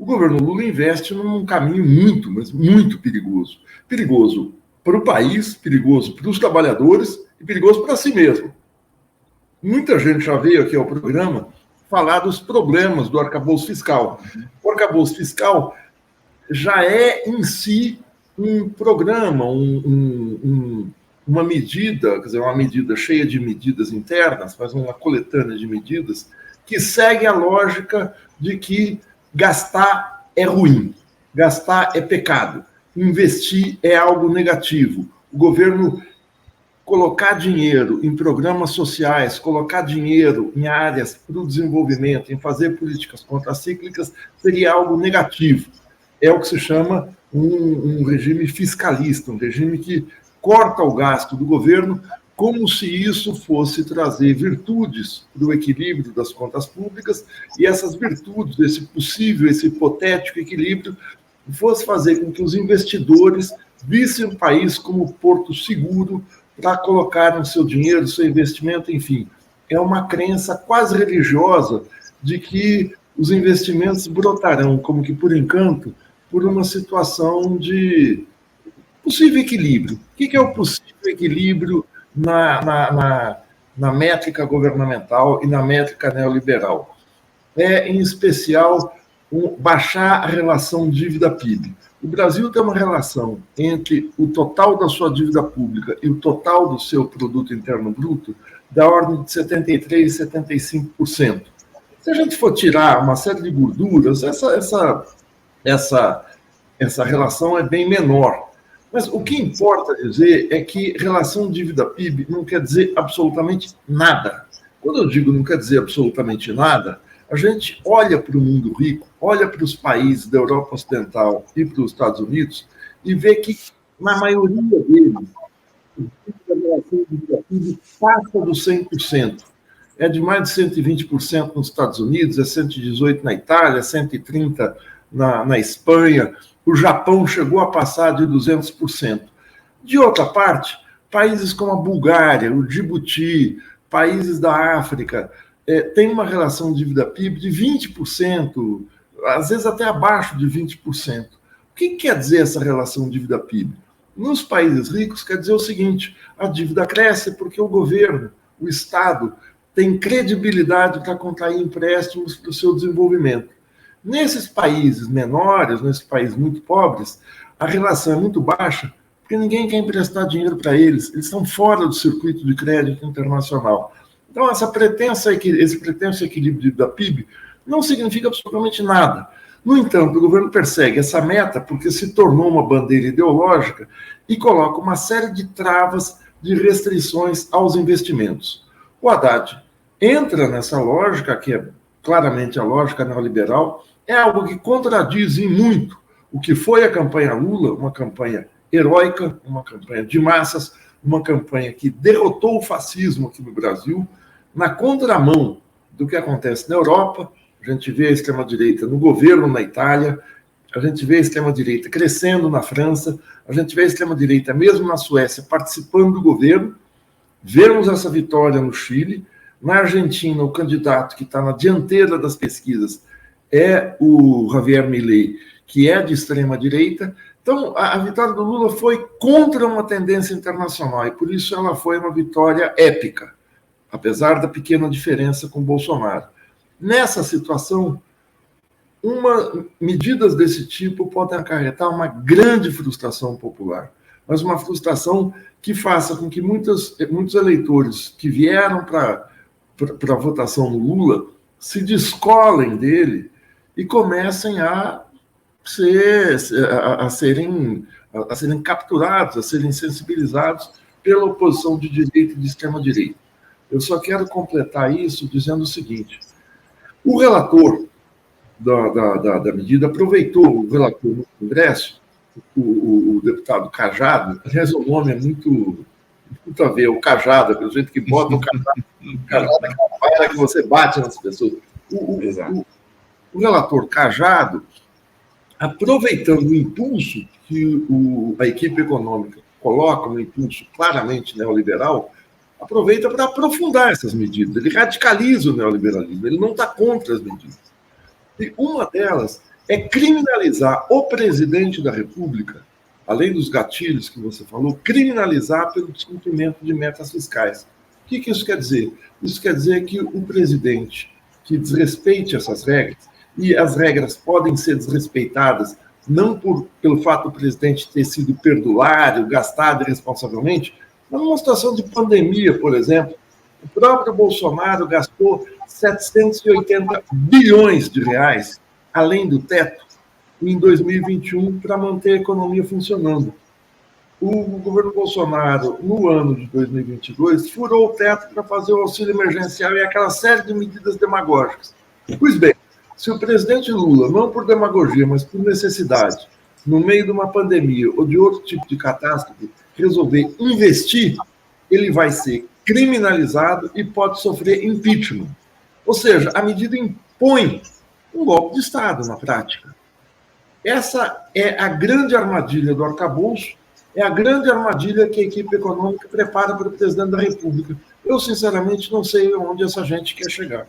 O governo Lula investe num caminho muito, mas muito perigoso. Perigoso para o país, perigoso para os trabalhadores e perigoso para si mesmo. Muita gente já veio aqui ao programa falar dos problemas do arcabouço fiscal. O arcabouço fiscal já é em si um programa, uma medida, quer dizer, uma medida cheia de medidas internas, mas uma coletânea de medidas que segue a lógica de que gastar é ruim, gastar é pecado, investir é algo negativo. O governo colocar dinheiro em programas sociais, colocar dinheiro em áreas para o desenvolvimento, em fazer políticas contracíclicas, seria algo negativo. É o que se chama um regime fiscalista, um regime que corta o gasto do governo como se isso fosse trazer virtudes para o equilíbrio das contas públicas e essas virtudes, esse possível, esse hipotético equilíbrio, fosse fazer com que os investidores vissem o país como porto seguro para colocar o seu dinheiro, o seu investimento, enfim. É uma crença quase religiosa de que os investimentos brotarão, como que por encanto, por uma situação de possível equilíbrio. O que é o possível equilíbrio na métrica governamental e na métrica neoliberal? É, em especial, baixar a relação dívida-PIB. O Brasil tem uma relação entre o total da sua dívida pública e o total do seu produto interno bruto da ordem de 73% e 75%. Se a gente for tirar uma série de gorduras, essa relação é bem menor. Mas o que importa dizer é que relação dívida-PIB não quer dizer absolutamente nada. Quando eu digo não quer dizer absolutamente nada, a gente olha para o mundo rico, olha para os países da Europa Ocidental e para os Estados Unidos e vê que, na maioria deles, a relação dívida-PIB passa dos 100%. É de mais de 120% nos Estados Unidos, é 118% na Itália, 130% na Espanha. O Japão chegou a passar de 200%. De outra parte, países como a Bulgária, o Djibouti, países da África, têm uma relação dívida-PIB de 20%, às vezes até abaixo de 20%. O que quer dizer essa relação dívida-PIB? Nos países ricos, quer dizer o seguinte: a dívida cresce porque o governo, o Estado, tem credibilidade para contrair empréstimos para o seu desenvolvimento. Nesses países menores, nesses países muito pobres, a relação é muito baixa, porque ninguém quer emprestar dinheiro para eles. Eles estão fora do circuito de crédito internacional. Então, esse pretenso equilíbrio da PIB não significa absolutamente nada. No entanto, o governo persegue essa meta porque se tornou uma bandeira ideológica e coloca uma série de travas, de restrições aos investimentos. O Haddad entra nessa lógica, que é claramente a lógica neoliberal, é algo que contradiz em muito o que foi a campanha Lula, uma campanha heróica, uma campanha de massas, uma campanha que derrotou o fascismo aqui no Brasil, na contramão do que acontece na Europa. A gente vê a extrema-direita no governo na Itália, a gente vê a extrema-direita crescendo na França, a gente vê a extrema-direita mesmo na Suécia participando do governo. Vemos essa vitória no Chile. Na Argentina, o candidato que está na dianteira das pesquisas é o Javier Milei, que é de extrema-direita. Então, a vitória do Lula foi contra uma tendência internacional, e por isso ela foi uma vitória épica, apesar da pequena diferença com Bolsonaro. Nessa situação, medidas desse tipo podem acarretar uma grande frustração popular, mas uma frustração que faça com que muitos eleitores que vieram para a votação no Lula se descolem dele e comecem a serem capturados, a serem sensibilizados pela oposição de direita e de extrema-direita. Eu só quero completar isso dizendo o seguinte: o relator da medida aproveitou, o relator no Congresso, o deputado Cajado. Aliás, o nome é muito a ver, o Cajado, pelo jeito que bota o Cajado é aquela vaina que você bate nas pessoas. O relator Cajado, aproveitando o impulso que a equipe econômica coloca, um impulso claramente neoliberal, aproveita para aprofundar essas medidas. Ele radicaliza o neoliberalismo, ele não está contra as medidas. E uma delas é criminalizar o presidente da República, além dos gatilhos que você falou, criminalizar pelo descumprimento de metas fiscais. O que isso quer dizer? Isso quer dizer que o presidente que desrespeite essas regras, e as regras podem ser desrespeitadas não pelo fato do presidente ter sido perdulário, gastado irresponsavelmente, mas numa situação de pandemia, por exemplo, o próprio Bolsonaro gastou 780 bilhões de reais, além do teto, em 2021, para manter a economia funcionando. O governo Bolsonaro, no ano de 2022, furou o teto para fazer o auxílio emergencial e aquela série de medidas demagógicas. Pois bem, se o presidente Lula, não por demagogia, mas por necessidade, no meio de uma pandemia ou de outro tipo de catástrofe, resolver investir, ele vai ser criminalizado e pode sofrer impeachment. Ou seja, a medida impõe um golpe de Estado na prática. Essa é a grande armadilha do arcabouço, é a grande armadilha que a equipe econômica prepara para o presidente da República. Eu, sinceramente, não sei onde essa gente quer chegar.